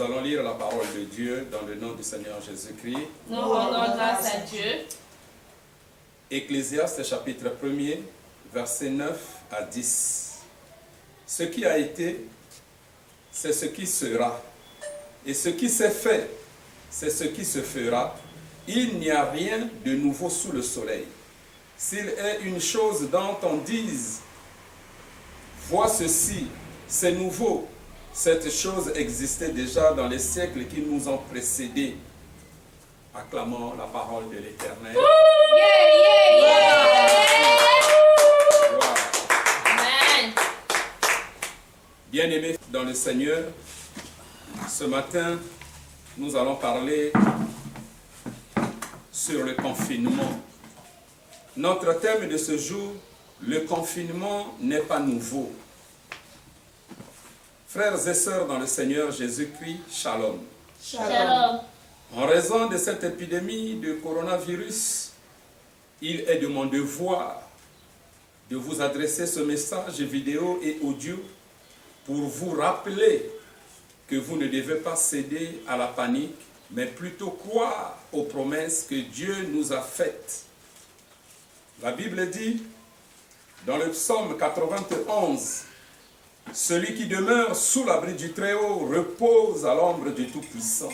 Nous allons lire la parole de Dieu dans le nom du Seigneur Jésus-Christ. Nous rendons grâce à Dieu. Ecclésiaste chapitre 1er, versets 9 à 10. Ce qui a été, c'est ce qui sera. Et ce qui s'est fait, c'est ce qui se fera. Il n'y a rien de nouveau sous le soleil. S'il est une chose dont on dise, vois ceci, c'est nouveau, cette chose existait déjà dans les siècles qui nous ont précédés. Acclamons la parole de l'Éternel. Amen. Bien-aimés dans le Seigneur, ce matin, nous allons parler sur le confinement. Notre thème de ce jour, le confinement n'est pas nouveau. Frères et sœurs dans le Seigneur Jésus-Christ, shalom. Shalom. En raison de cette épidémie de coronavirus, il est de mon devoir de vous adresser ce message vidéo et audio pour vous rappeler que vous ne devez pas céder à la panique, mais plutôt croire aux promesses que Dieu nous a faites. La Bible dit, dans le psaume 91, « Celui qui demeure sous l'abri du Très-Haut repose à l'ombre du Tout-Puissant.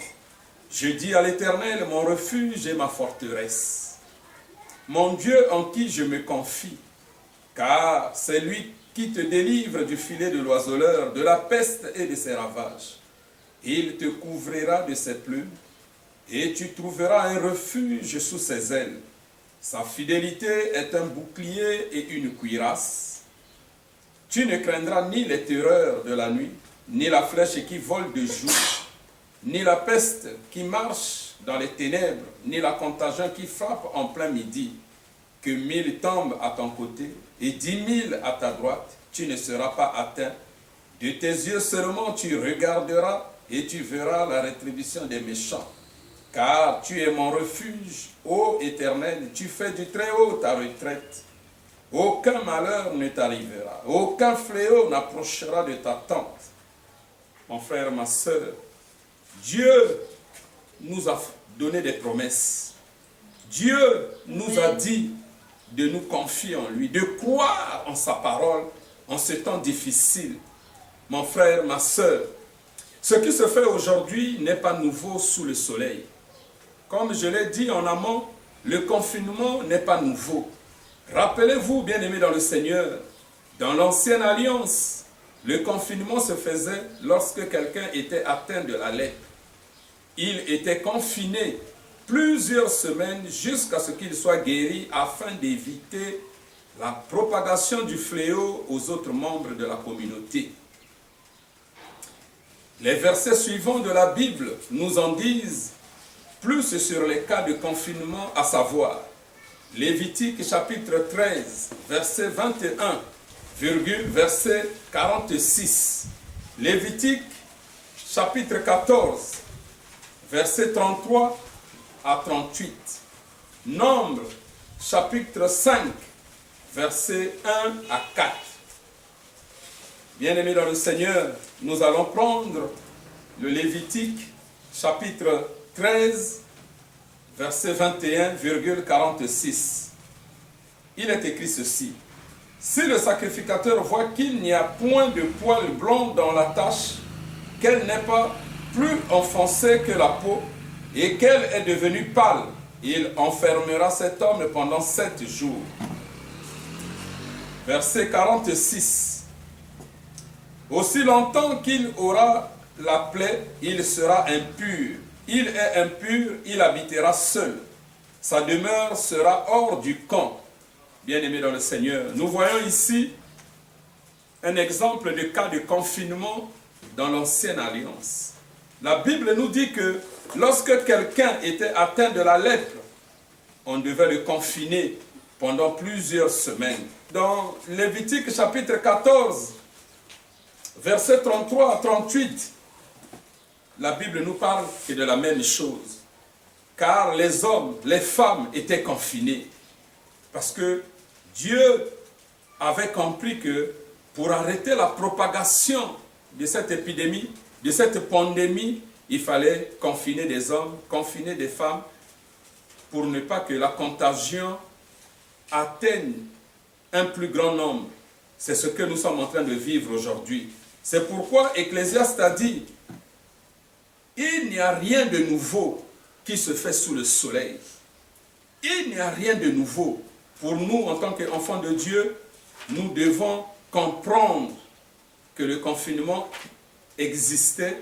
Je dis à l'Éternel, mon refuge et ma forteresse, mon Dieu en qui je me confie, car c'est lui qui te délivre du filet de l'oiseleur, de la peste et de ses ravages. Il te couvrira de ses plumes, et tu trouveras un refuge sous ses ailes. Sa fidélité est un bouclier et une cuirasse. Tu ne craindras ni les terreurs de la nuit, ni la flèche qui vole de jour, ni la peste qui marche dans les ténèbres, ni la contagion qui frappe en plein midi. Que 1000 tombent à ton côté et 10 000 à ta droite, tu ne seras pas atteint. De tes yeux seulement tu regarderas et tu verras la rétribution des méchants. Car tu es mon refuge, ô Éternel, tu fais du Très-Haut ta retraite. Aucun malheur ne t'arrivera, aucun fléau n'approchera de ta tente. Mon frère, ma soeur, Dieu nous a donné des promesses. Dieu nous a dit de nous confier en lui, de croire en sa parole en ce temps difficile. Mon frère, ma soeur, ce qui se fait aujourd'hui n'est pas nouveau sous le soleil. Comme je l'ai dit en amont, le confinement n'est pas nouveau. Rappelez-vous, bien-aimés dans le Seigneur, dans l'ancienne alliance, le confinement se faisait lorsque quelqu'un était atteint de la lèpre. Il était confiné plusieurs semaines jusqu'à ce qu'il soit guéri afin d'éviter la propagation du fléau aux autres membres de la communauté. Les versets suivants de la Bible nous en disent plus sur les cas de confinement, à savoir Lévitique chapitre 13, verset 21, verset 46. Lévitique chapitre 14, verset 33 à 38. Nombre chapitre 5, verset 1 à 4. Bien-aimés dans le Seigneur, nous allons prendre le Lévitique chapitre 13, verset 21, 46. Il est écrit ceci. Si le sacrificateur voit qu'il n'y a point de poil blanc dans la tache, qu'elle n'est pas plus enfoncée que la peau, et qu'elle est devenue pâle, il enfermera cet homme pendant 7 jours. Verset 46. Aussi longtemps qu'il aura la plaie, il sera impur. Il est impur, il habitera seul. Sa demeure sera hors du camp. Bien-aimés dans le Seigneur, nous voyons ici un exemple de cas de confinement dans l'ancienne alliance. La Bible nous dit que lorsque quelqu'un était atteint de la lèpre, on devait le confiner pendant plusieurs semaines. Dans Lévitique chapitre 14, versets 33 à 38, la Bible nous parle de la même chose. Car les hommes, les femmes étaient confinés. Parce que Dieu avait compris que pour arrêter la propagation de cette épidémie, de cette pandémie, il fallait confiner des hommes, confiner des femmes, pour ne pas que la contagion atteigne un plus grand nombre. C'est ce que nous sommes en train de vivre aujourd'hui. C'est pourquoi Ecclésiaste a dit, il n'y a rien de nouveau qui se fait sous le soleil. Il n'y a rien de nouveau. Pour nous, en tant qu'enfants de Dieu, nous devons comprendre que le confinement existait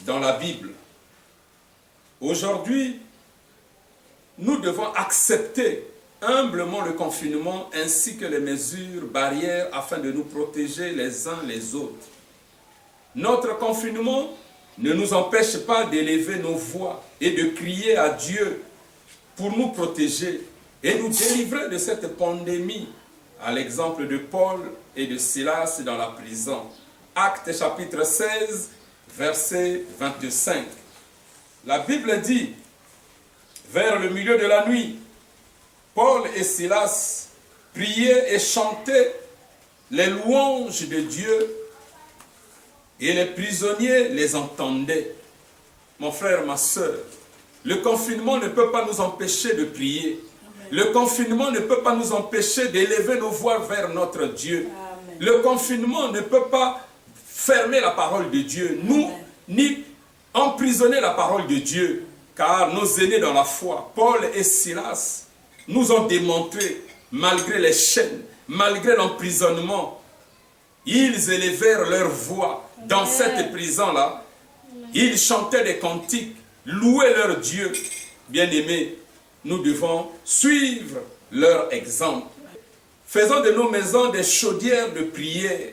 dans la Bible. Aujourd'hui, nous devons accepter humblement le confinement ainsi que les mesures barrières afin de nous protéger les uns les autres. Notre confinement ne nous empêche pas d'élever nos voix et de crier à Dieu pour nous protéger et nous délivrer de cette pandémie, à l'exemple de Paul et de Silas dans la prison. Actes chapitre 16, verset 25. La Bible dit, vers le milieu de la nuit, Paul et Silas priaient et chantaient les louanges de Dieu et les prisonniers les entendaient. Mon frère, ma soeur, le confinement ne peut pas nous empêcher de prier. Le confinement ne peut pas nous empêcher d'élever nos voix vers notre Dieu. Amen. Le confinement ne peut pas fermer la parole de Dieu, ni emprisonner la parole de Dieu, car nos aînés dans la foi, Paul et Silas, nous ont démontré, malgré les chaînes, malgré l'emprisonnement, ils élevèrent leur voix dans cette prison-là. Ils chantaient des cantiques, louaient leur Dieu. Bien-aimés, nous devons suivre leur exemple. Faisons de nos maisons des chaudières de prière,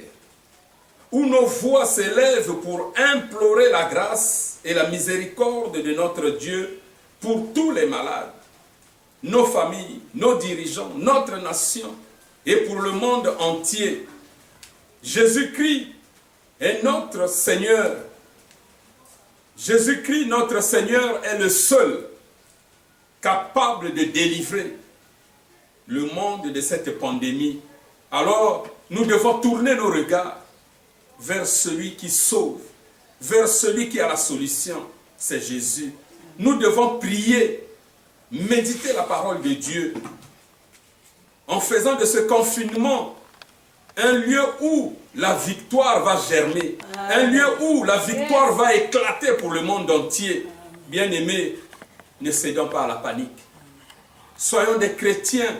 où nos voix s'élèvent pour implorer la grâce et la miséricorde de notre Dieu pour tous les malades, nos familles, nos dirigeants, notre nation et pour le monde entier. Jésus-Christ est notre Seigneur. Jésus-Christ, notre Seigneur, est le seul capable de délivrer le monde de cette pandémie. Alors, nous devons tourner nos regards vers celui qui sauve, vers celui qui a la solution, c'est Jésus. Nous devons prier, méditer la parole de Dieu, en faisant de ce confinement un lieu où la victoire va germer, un lieu où la victoire va éclater pour le monde entier. Bien-aimés, ne cédons pas à la panique. Soyons des chrétiens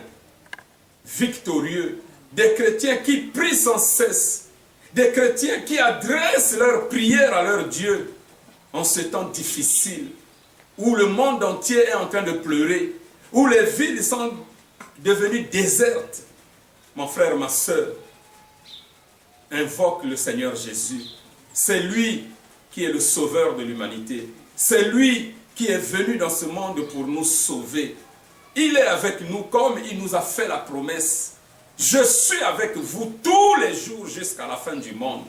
victorieux, des chrétiens qui prient sans cesse, des chrétiens qui adressent leurs prières à leur Dieu en ce temps difficile, où le monde entier est en train de pleurer, où les villes sont devenues désertes. Mon frère, ma soeur, invoque le Seigneur Jésus. C'est lui qui est le sauveur de l'humanité. C'est lui qui est venu dans ce monde pour nous sauver. Il est avec nous comme il nous a fait la promesse. Je suis avec vous tous les jours jusqu'à la fin du monde.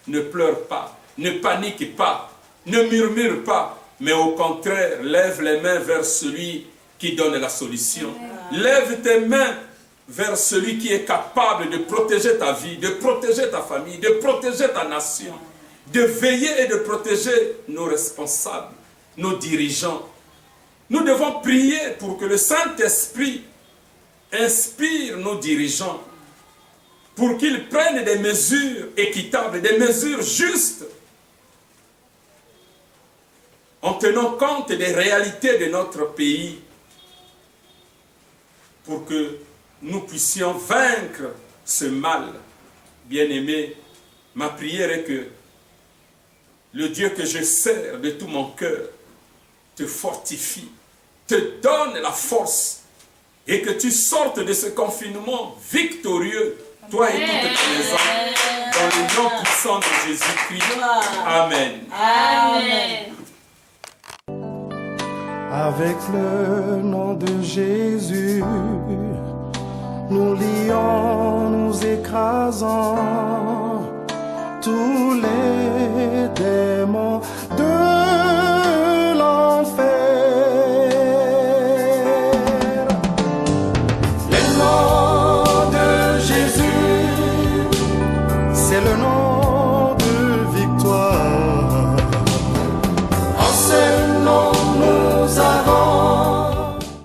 Ne pleure pas, ne panique pas, ne murmure pas, mais au contraire, lève les mains vers celui qui donne la solution. Lève tes mains vers celui qui est capable de protéger ta vie, de protéger ta famille, de protéger ta nation, de veiller et de protéger nos responsables, nos dirigeants. Nous devons prier pour que le Saint-Esprit inspire nos dirigeants, pour qu'ils prennent des mesures équitables, des mesures justes, en tenant compte des réalités de notre pays, pour que nous puissions vaincre ce mal. Bien-aimé, ma prière est que le Dieu que je sers de tout mon cœur te fortifie, te donne la force et que tu sortes de ce confinement victorieux, toi et toutes tes maisons, dans le nom puissant de Jésus-Christ. Amen. Amen. Avec le nom de Jésus, nous lions, nous écrasons tous les démons de l'enfer. Le nom de Jésus, c'est le nom de victoire. seul nom